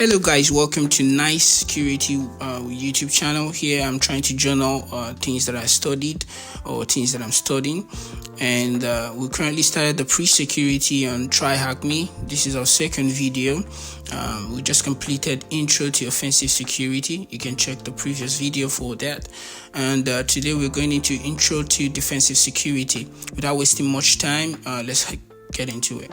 Hello guys, welcome to Nice Security YouTube channel. Here I'm trying to journal things that I studied or things that I'm studying, and we currently started the pre-security on Tryhackme. This is our second video. We just completed Intro to Offensive Security. You can check the previous video for that, and today we're going into Intro to Defensive Security. Without wasting much time, let's get into it.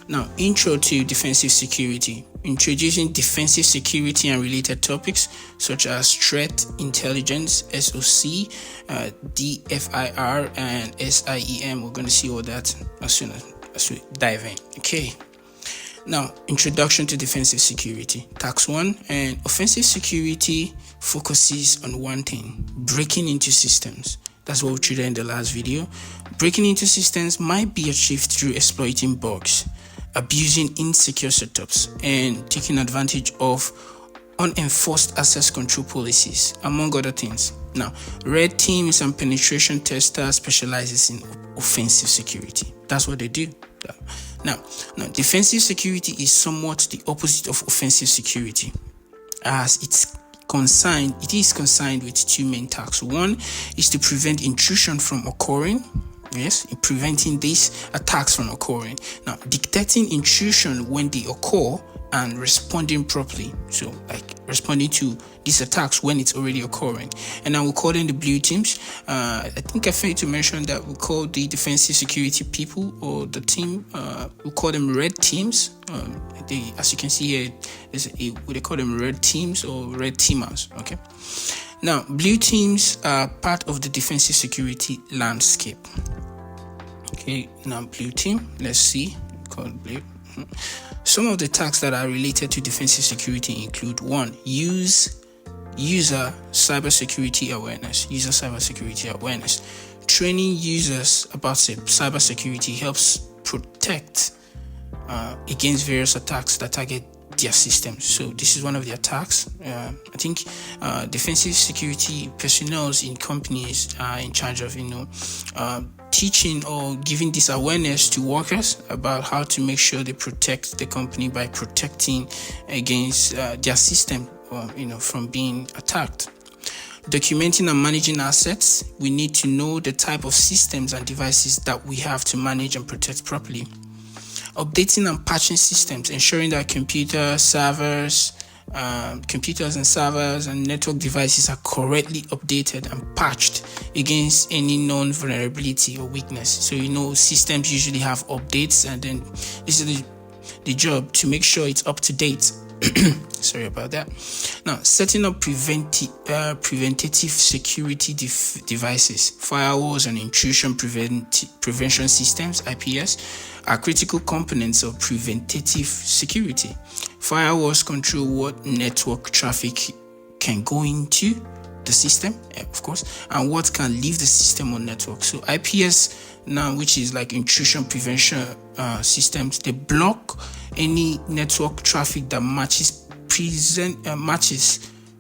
Now, Intro to Defensive Security. Introducing defensive security and related topics such as threat intelligence, SOC, DFIR, and SIEM. We're going to see all that as soon as we dive in. Okay. Now, Introduction to Defensive Security. Task 1. And offensive security focuses on one thing: breaking into systems. That's what we treated in the last video. Breaking into systems might be achieved through exploiting bugs, abusing insecure setups, and taking advantage of unenforced access control policies, among other things. Now, red teams and penetration testers specializes in offensive security. That's what they do. Now, defensive security is somewhat the opposite of offensive security, as it is concerned with two main tasks. One is to prevent intrusion from occurring. Yes, in preventing these attacks from occurring. Now, detecting intrusion when they occur and responding properly. So, like responding to these attacks when it's already occurring. And now we call them the blue teams. I think I failed to mention that we call the defensive security people or the team, we call them red teams. As you can see here, they call them red teams or red teamers. Okay. Now, blue teams are part of the defensive security landscape. Okay, now blue team, let's see, called blue. Some of the tasks that are related to defensive security include: 1. User cybersecurity awareness. Training users about cybersecurity helps protect against various attacks that target their systems. So this is one of the attacks. I think defensive security personnel in companies are in charge of teaching or giving this awareness to workers about how to make sure they protect the company by protecting against their system from being attacked. Documenting and managing assets. We need to know the type of systems and devices that we have to manage and protect properly. Updating and patching systems, ensuring that computers and servers and network devices are correctly updated and patched against any known vulnerability or weakness. So systems usually have updates, and then this is the job to make sure it's up to date. Sorry about that. Now, setting up preventative security devices, firewalls and intrusion prevention systems, IPS, are critical components of preventative security. Firewalls control what network traffic can go into the system, of course, and what can leave the system on network. So IPS now, which is like intrusion prevention systems, they block any network traffic that matches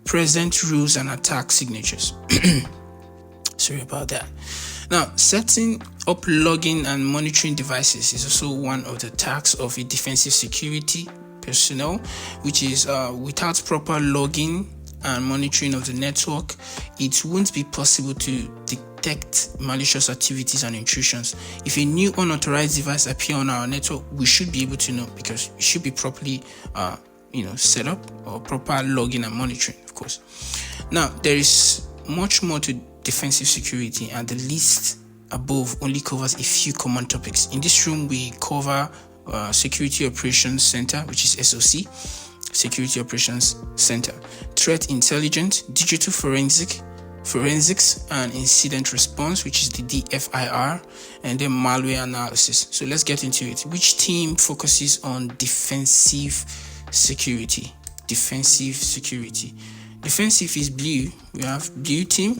present rules and attack signatures. Sorry about that. Now, setting up logging and monitoring devices is also one of the tasks of a defensive security personnel, which is without proper logging and monitoring of the network, it won't be possible to detect malicious activities and intrusions. If a new unauthorized device appears on our network, we should be able to know, because it should be properly set up, or proper logging and monitoring, of course. Now, there is much more to defensive security, and the list above only covers a few common topics. In this room, we cover Security Operations Center, which is SOC, Security Operations Center, Threat Intelligence, Digital Forensics and Incident Response, which is the DFIR, and then Malware Analysis. So let's get into it. Which team focuses on defensive security? Defensive is blue. We have blue team,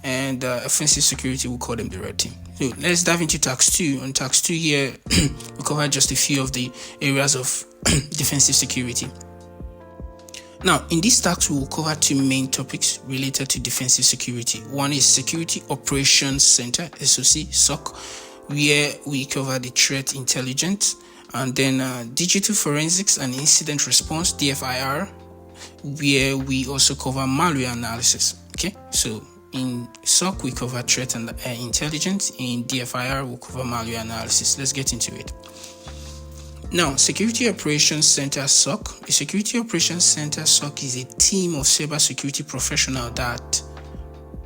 and offensive security, we'll call them the red team. So let's dive into task 2. On task 2 here, we cover just a few of the areas of defensive security. Now, in this task, we will cover two main topics related to defensive security. One is Security Operations Center, SOC, where we cover the threat intelligence And then digital forensics and incident response, DFIR, where we also cover malware analysis. Okay, so in SOC we cover threat and intelligence. In DFIR we'll cover malware analysis. Let's get into it. Now, Security Operations Center SOC. A Security Operations Center SOC is a team of cybersecurity professionals that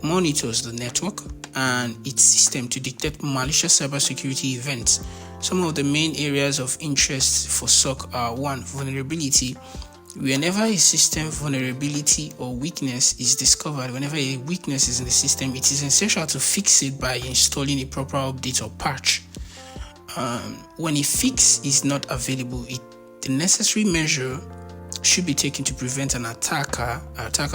monitors the network and its system to detect malicious cybersecurity events. Some of the main areas of interest for SOC are: 1. Vulnerability. Whenever a system vulnerability or weakness is discovered, whenever a weakness is in the system, it is essential to fix it by installing a proper update or patch. When a fix is not available, the necessary measure should be taken to prevent an attacker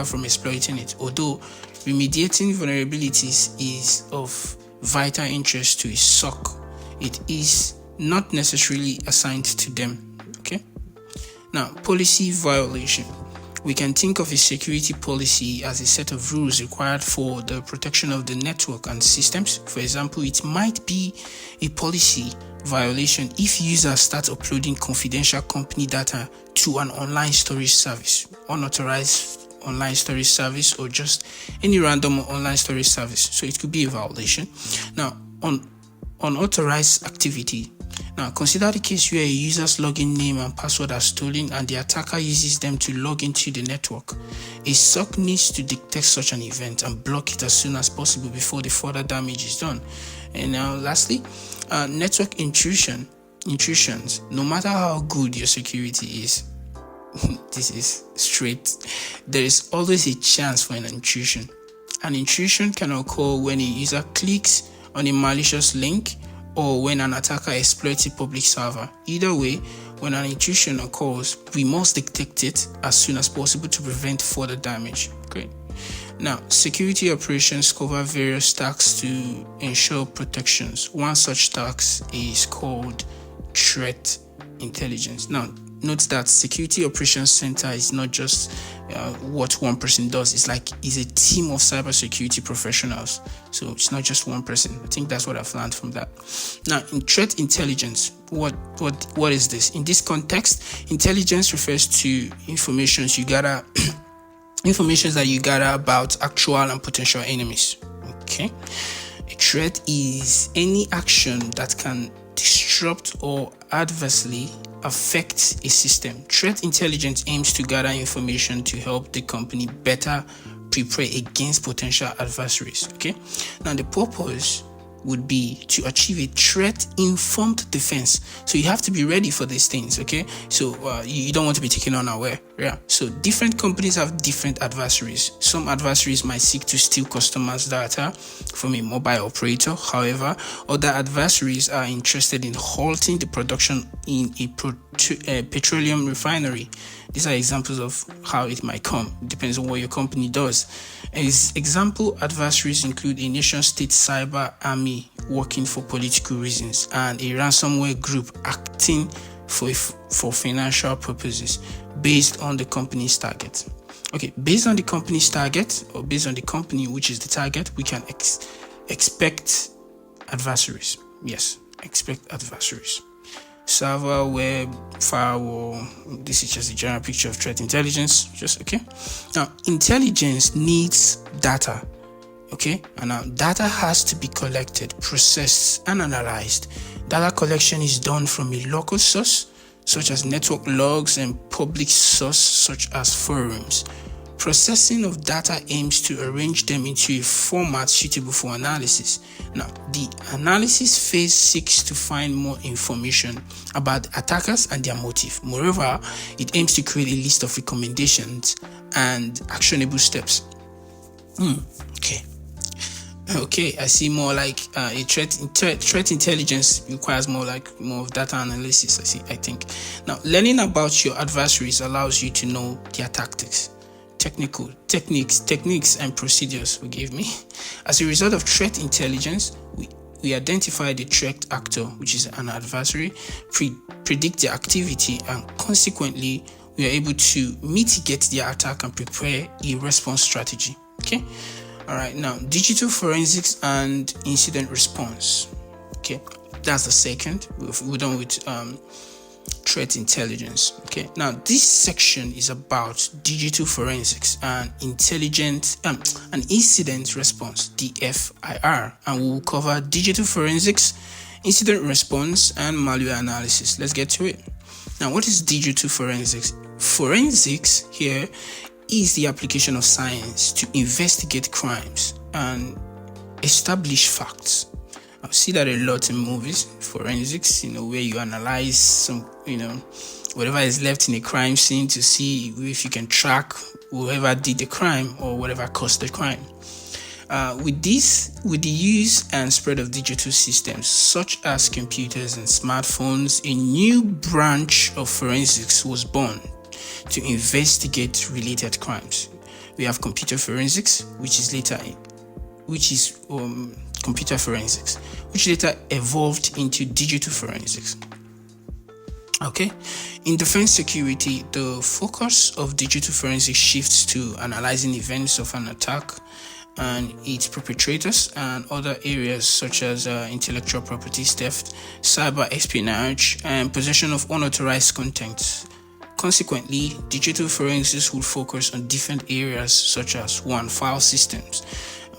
from exploiting it. Although remediating vulnerabilities is of vital interest to a SOC, it is not necessarily assigned to them. Okay. Now, policy violation. We can think of a security policy as a set of rules required for the protection of the network and systems. For example, it might be a policy violation if users start uploading confidential company data to an online storage service, unauthorized online storage service, or just any random online storage service. So it could be a violation. Now, on unauthorized activity. Now, consider the case where a user's login name and password are stolen and the attacker uses them to log into the network. A SOC needs to detect such an event and block it as soon as possible before the further damage is done. And now, lastly, network intrusions. No matter how good your security is, this is straight, there is always a chance for an intrusion. An intrusion can occur when a user clicks on a malicious link or when an attacker exploits a public server. Either way, when an intrusion occurs, we must detect it as soon as possible to prevent further damage. Great. Now, security operations cover various tasks to ensure protections. One such task is called threat intelligence. Now, note that Security Operations Center is not just what one person does. It's a team of cybersecurity professionals. So it's not just one person. I think that's what I've learned from that. Now, in threat intelligence, what is this? In this context, intelligence refers to information that you gather about actual and potential enemies. Okay. A threat is any action that can disrupt or adversely affect a system. Threat intelligence aims to gather information to help the company better prepare against potential adversaries. Okay. Now, the purpose would be to achieve a threat-informed defense. So you have to be ready for these things, okay? So you don't want to be taken unaware, yeah? So different companies have different adversaries. Some adversaries might seek to steal customers' data from a mobile operator. However, other adversaries are interested in halting the production in a petroleum refinery. These are examples of how it might come. It depends on what your company does. Example adversaries include a nation-state cyber army working for political reasons and a ransomware group acting for financial purposes based on the company's target. Okay, based on the company's target, or based on the company which is the target, we can expect adversaries. Yes, expect adversaries. Server, web, firewall. This is just a general picture of threat intelligence. Just okay. Now, intelligence needs data. Okay, and now data has to be collected, processed, and analyzed. Data collection is done from a local source, such as network logs, and public source, such as forums. Processing of data aims to arrange them into a format suitable for analysis. Now, the analysis phase seeks to find more information about attackers and their motive. Moreover, it aims to create a list of recommendations and actionable steps. Okay, I see more like a threat intelligence requires more of data analysis. I think. Now, learning about your adversaries allows you to know their tactics. Techniques and procedures, forgive me. As a result of threat intelligence, we identify the threat actor, which is an adversary, predict their activity, and consequently, we are able to mitigate their attack and prepare a response strategy. Okay? Alright, now, digital forensics and incident response. Okay, that's the second. We're done with threat intelligence. Okay, now this section is about digital forensics and intelligent and incident response, DFIR, and we will cover digital forensics, incident response, and malware analysis. Let's get to it. Now, what is digital forensics? Forensics here is the application of science to investigate crimes and establish facts. I see that a lot in movies, forensics, where you analyze some, whatever is left in a crime scene to see if you can track whoever did the crime or whatever caused the crime. With the use and spread of digital systems such as computers and smartphones, a new branch of forensics was born to investigate related crimes. We have computer forensics, which is computer forensics, which later evolved into digital forensics. Okay, in defense security, the focus of digital forensics shifts to analyzing events of an attack and its perpetrators, and other areas such as intellectual property theft, cyber espionage, and possession of unauthorized content. Consequently, digital forensics will focus on different areas such as file systems.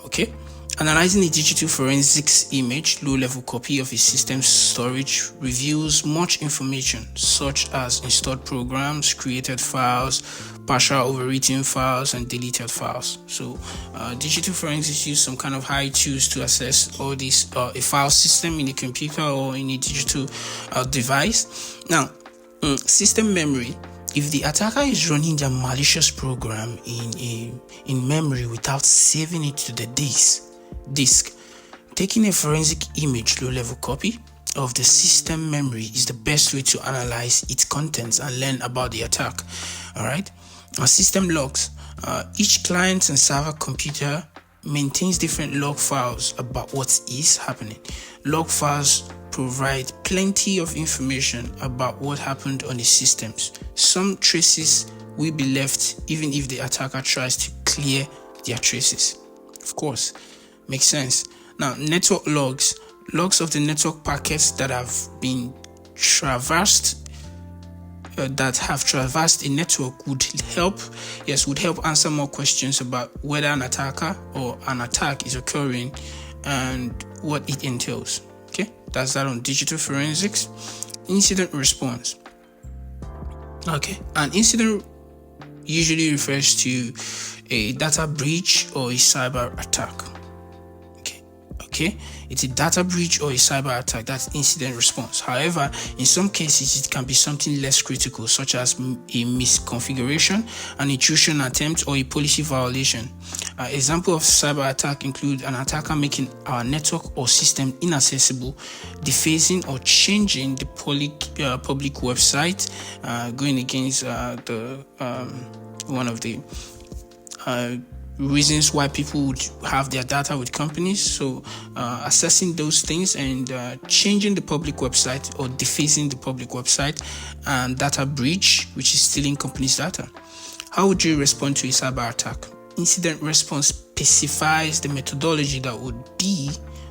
Okay, analyzing a digital forensics image, low-level copy of a system's storage reveals much information such as installed programs, created files, partial overwritten files, and deleted files. So digital forensics use some kind of high tools to assess all these a file system in a computer or in a digital device. Now, system memory. If the attacker is running their malicious program in memory without saving it to the disk, taking a forensic image low-level copy of the system memory is the best way to analyze its contents and learn about the attack. All right. System logs. Each client and server computer maintains different log files about what is happening. Log files provide plenty of information about what happened on the systems. Some traces will be left even if the attacker tries to clear their traces. Of course, makes sense. Now, network logs of the network packets that have been traversed a network would help answer more questions about whether an attacker or an attack is occurring and what it entails. Okay, that's that on digital forensics. Incident response. Okay, an incident usually refers to a data breach or a cyber attack. Okay, it's a data breach or a cyber attack. That's incident response. However, in some cases, it can be something less critical, such as a misconfiguration, an intrusion attempt, or a policy violation. Example of cyber attack include an attacker making our network or system inaccessible, defacing or changing the public website, going against one of the reasons why people would have their data with companies. So assessing those things and changing the public website or defacing the public website, and data breach, which is stealing companies' data. How would you respond to a cyber attack? Incident response specifies the methodology that would be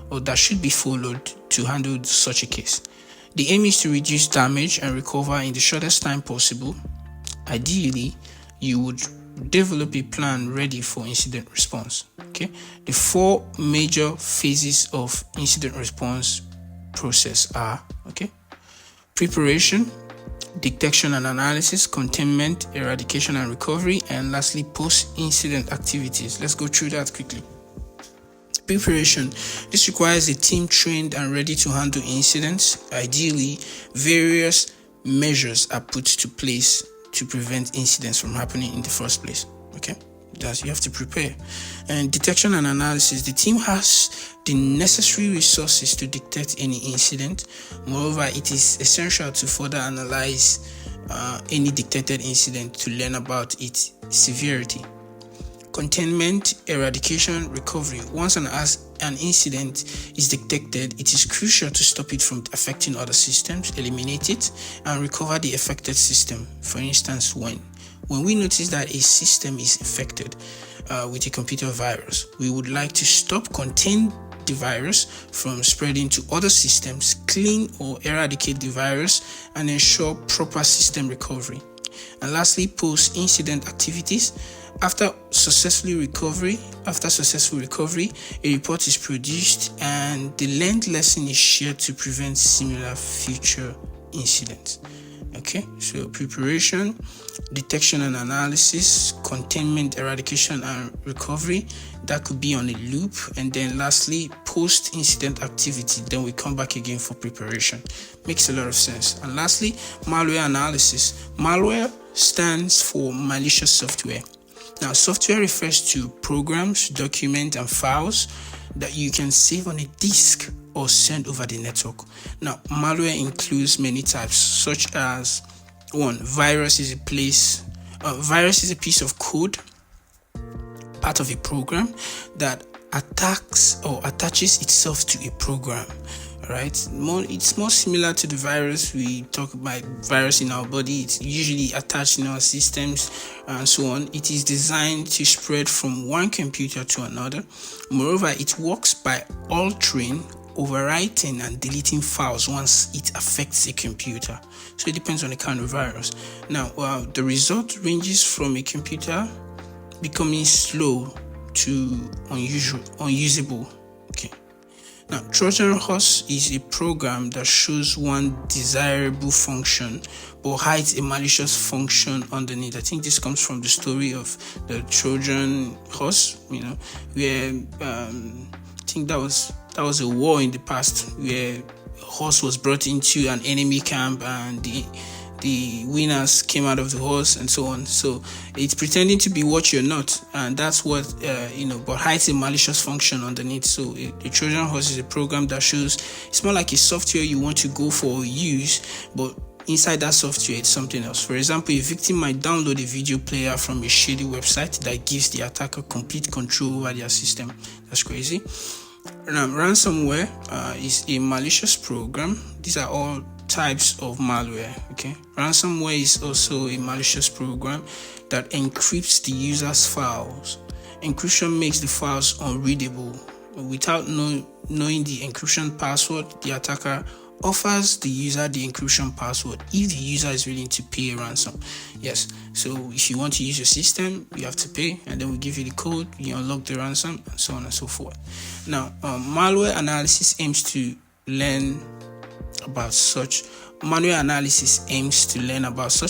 or that should be followed to handle such a case. The aim is to reduce damage and recover in the shortest time possible. Ideally, you would develop a plan ready for incident response. Okay, the 4 major phases of incident response process are preparation, detection and analysis, containment, eradication and recovery, and lastly post-incident activities. Let's go through that quickly. Preparation. This requires a team trained and ready to handle incidents. Ideally, various measures are put to place to prevent incidents from happening in the first place. Okay, that's you have to prepare. And detection and analysis. The team has the necessary resources to detect any incident. Moreover, it is essential to further analyze any detected incident to learn about its severity. Containment, eradication, recovery. Once an incident is detected, it is crucial to stop it from affecting other systems, eliminate it, and recover the affected system. For instance, when we notice that a system is infected with a computer virus, we would like to stop, contain the virus from spreading to other systems, clean or eradicate the virus, and ensure proper system recovery. And lastly, post-incident activities. After successful recovery, a report is produced and the learned lesson is shared to prevent similar future incidents. Okay, so preparation, detection and analysis, containment, eradication and recovery, that could be on a loop. And then lastly, post-incident activity, then we come back again for preparation. Makes a lot of sense. And lastly, malware analysis. Malware stands for malicious software. Now, software refers to programs, documents, and files that you can save on a disk or send over the network. Now, malware includes many types, such as one, virus is a piece of code, part of a program that attacks or attaches itself to a program. Right, it's more similar to the virus. We talk about virus in our body. It's usually attached in our systems and so on. It is designed to spread from one computer to another. Moreover, it works by altering, overwriting, and deleting files once it affects a computer. So it depends on the kind of virus. Now, the result ranges from a computer becoming slow to unusable. Okay. Now, Trojan horse is a program that shows one desirable function but hides a malicious function underneath. I think this comes from the story of the Trojan horse, where I think that was a war in the past where a horse was brought into an enemy camp and the winners came out of the horse and so on. So it's pretending to be what you're not, and that's what but hides a malicious function underneath. So the Trojan horse is a program that shows it's more like a software you want to go for or use, but inside that software it's something else. For example, a victim might download a video player from a shady website that gives the attacker complete control over their system. That's crazy. Now, ransomware is a malicious program. These are all types of malware. Okay, ransomware is also a malicious program that encrypts the user's files. Encryption makes the files unreadable. Without knowing the encryption password, the attacker offers the user the encryption password if the user is willing to pay a ransom. Yes, so if you want to use your system, you have to pay, and then we give you the code, you unlock the ransom, and so on and so forth. Now, malware analysis aims to learn about such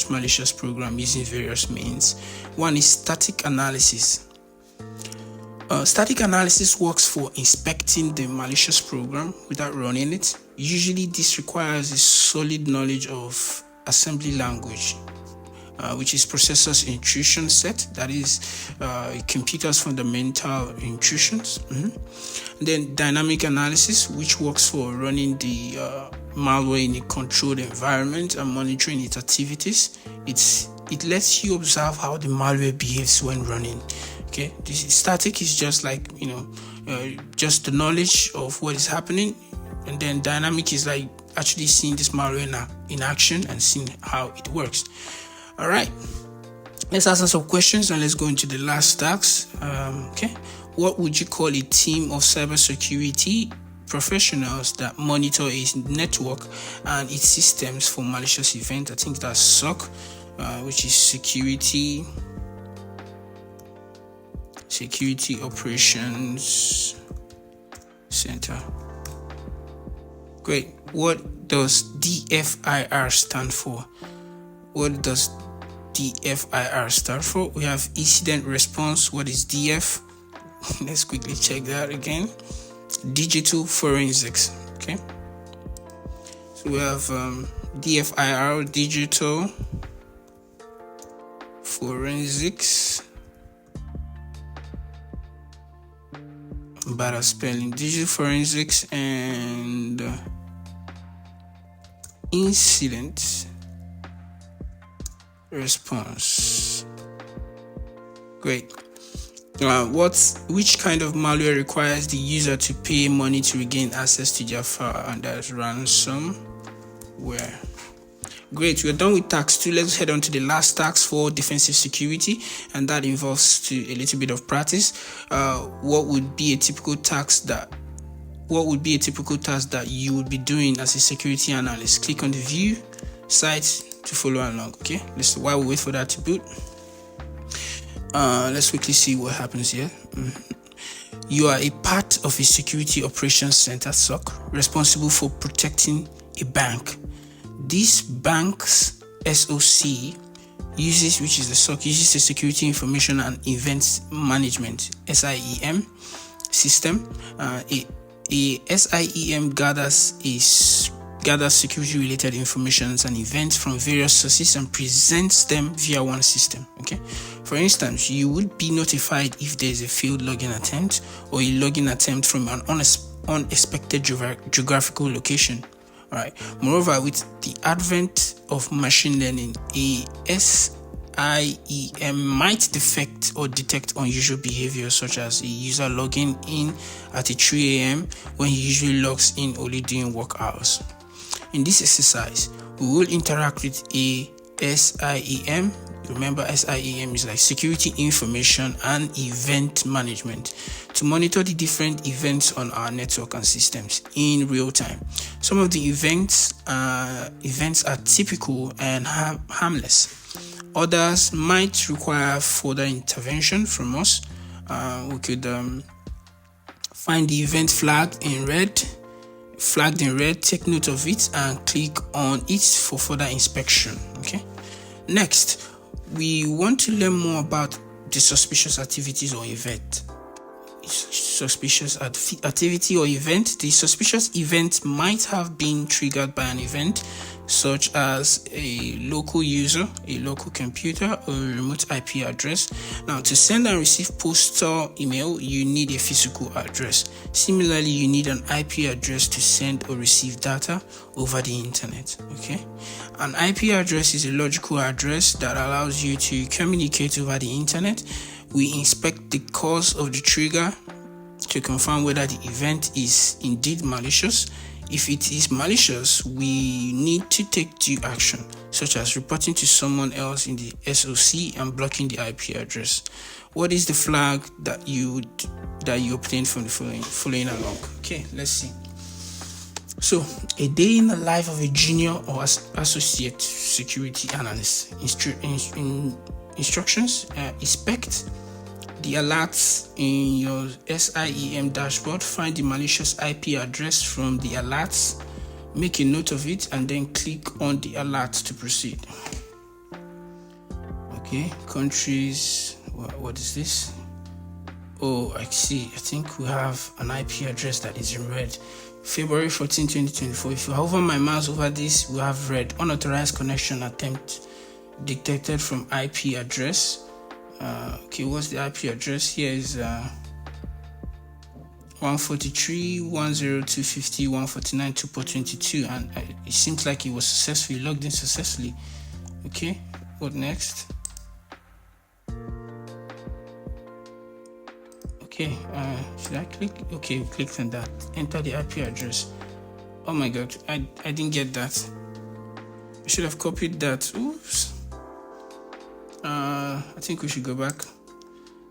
malicious program using various means. One is static analysis. Static analysis works for inspecting the malicious program without running it. Usually this requires a solid knowledge of assembly language, which is processor's intrusion set, that is a computer's fundamental intrusions. Then dynamic analysis, which works for running the malware in a controlled environment and monitoring its activities. It lets you observe how the malware behaves when running. Okay, this static is just like just the knowledge of what is happening, and then dynamic is like actually seeing this malware in action and seeing how it works. All right, let's answer some questions and let's go into the last task. Okay, what would you call a team of cybersecurity professionals that monitor its network and its systems for malicious events? I think that's SOC, which is Security Operations Center. Great. What does DFIR stand for? What does DFIR stand for? We have incident response. What is DF? Let's quickly check that again. Digital forensics. Okay. So we have DFIR, digital forensics. Bad at spelling. Digital forensics and incident response. Great. Which kind of malware requires the user to pay money to regain access to their file? And that's ransomware. Great, we're done with task 2. Let's head on to the last task for defensive security, and that involves a little bit of practice. What would be a typical task that what would be a typical task that you would be doing as a security analyst? Click on the view site to follow along. Okay, while we wait for that to boot, let's quickly see what happens here. You are a part of a security operations center, SOC, responsible for protecting a bank. This bank's SOC uses, which is the SOC, uses a security information and events management SIEM system. A SIEM gathers security related information and events from various sources and presents them via one system. Okay, for instance, you would be notified if there is a failed login attempt or a login attempt from an unexpected geographical location. All right. Moreover, with the advent of machine learning, a SIEM might detect unusual behavior, such as a user logging in at 3 a.m. when he usually logs in only during work hours. In this exercise, we will interact with a SIEM. Remember, SIEM is like security information and event management to monitor the different events on our network and systems in real time. Some of the events are typical and harmless. Others might require further intervention from us. We could find the event flagged in red, take note of it and click on it for further inspection. Okay. Next, we want to learn more about the suspicious activities or event. The suspicious event might have been triggered by an event such as a local user, a local computer, or a remote IP address. Now, to send and receive postal email, you need a physical address. Similarly, you need an IP address to send or receive data over the internet. Okay, an IP address is a logical address that allows you to communicate over the internet. We inspect the cause of the trigger to confirm whether the event is indeed malicious. If it is malicious, we need to take due action, such as reporting to someone else in the SOC and blocking the IP address. What is the flag that you obtained from the following along? Okay, let's see. So, a day in the life of a junior or associate security analyst. Instructions: inspect the alerts in your SIEM dashboard. Find the malicious IP address from the alerts, make a note of it, and then click on the alert to proceed. Okay, countries. What is this? Oh, I see. I think we have an IP address that is in red. February 14, 2024. If you hover my mouse over this, we have red. Unauthorized connection attempt detected from IP address. Okay, what's the IP address? Here is 143.102.50.149.2.22, and it seems like it was successfully logged in successfully. Okay, what next? Okay, should I click? Okay, click on that. Enter the IP address. Oh my god, I didn't get that. I should have copied that. Oops. I think we should go back.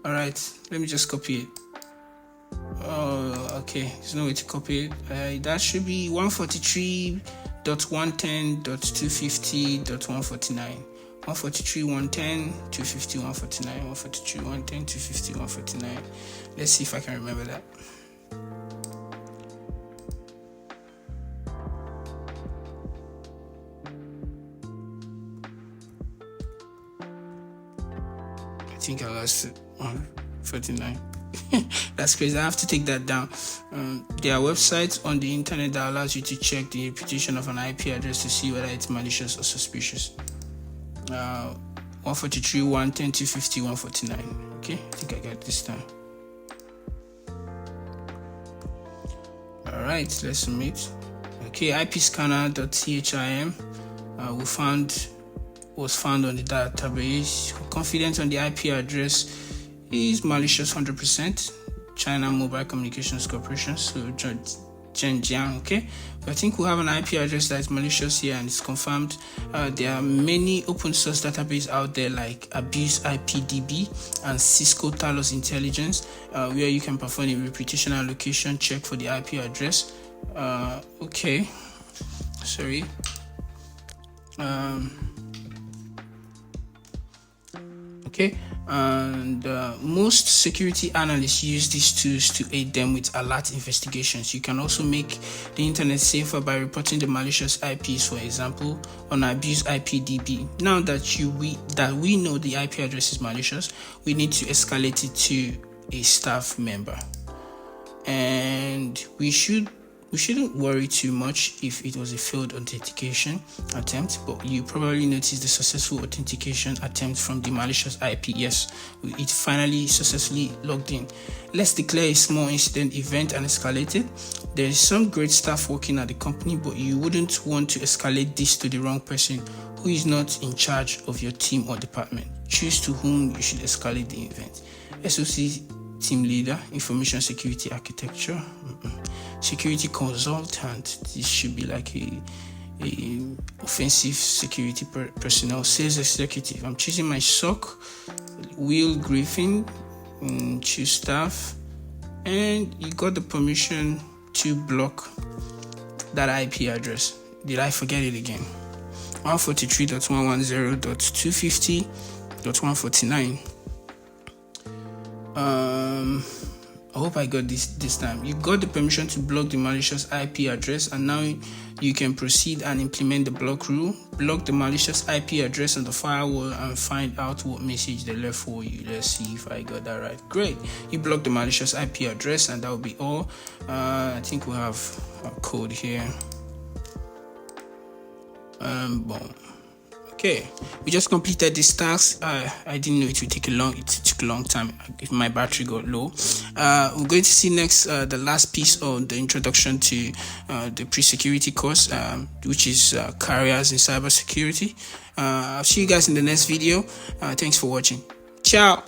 All right, let me just copy it. Oh, okay. There's no way to copy it. That should be 143.110.250.149. 143.110.250.149. 143.110.250.149. Let's see if I can remember that. I think I lost it. 149. That's crazy. I have to take that down. There are websites on the internet that allows you to check the reputation of an IP address to see whether it's malicious or suspicious. 143.110.250.149. Okay, I think I got this time. All right, let's submit. Okay, ipscanner.thim was found on the database. Confidence on the IP address is malicious 100%. China Mobile Communications Corporation. So Zhenjiang. Okay, I think we have an IP address that is malicious here and it's confirmed. There are many open source databases out there like Abuse IPDB and Cisco Talos Intelligence, where you can perform a reputational allocation check for the IP address. Okay, sorry. Okay, and most security analysts use these tools to aid them with alert investigations. You can also make the internet safer by reporting the malicious IPs, for example, on Abuse IPDB. Now that we know the IP address is malicious, we need to escalate it to a staff member, and we shouldn't worry too much if it was a failed authentication attempt, but you probably noticed the successful authentication attempt from the malicious IP. Yes, it finally successfully logged in. Let's declare a small incident event and escalate it. There is some great staff working at the company, but you wouldn't want to escalate this to the wrong person who is not in charge of your team or department. Choose to whom you should escalate the event. SOC team leader, information security architecture, security consultant. This should be like a offensive security personnel, sales executive. I'm choosing my SOC, Will Griffin, choose staff, and you got the permission to block that IP address. Did I forget it again? 143.110.250.149. I hope I got this time. You got the permission to block the malicious IP address, and now you can proceed and implement the block rule. Block the malicious IP address on the firewall and find out what message they left for you. Let's see if I got that right. Great. You block the malicious IP address, and that will be all. I think we have a code here. Boom. Okay, we just completed this task. I didn't know it would take it took a long time if my battery got low. We're going to see next the last piece of the introduction to the pre-security course, which is careers in cybersecurity. I'll see you guys in the next video. Thanks for watching. Ciao.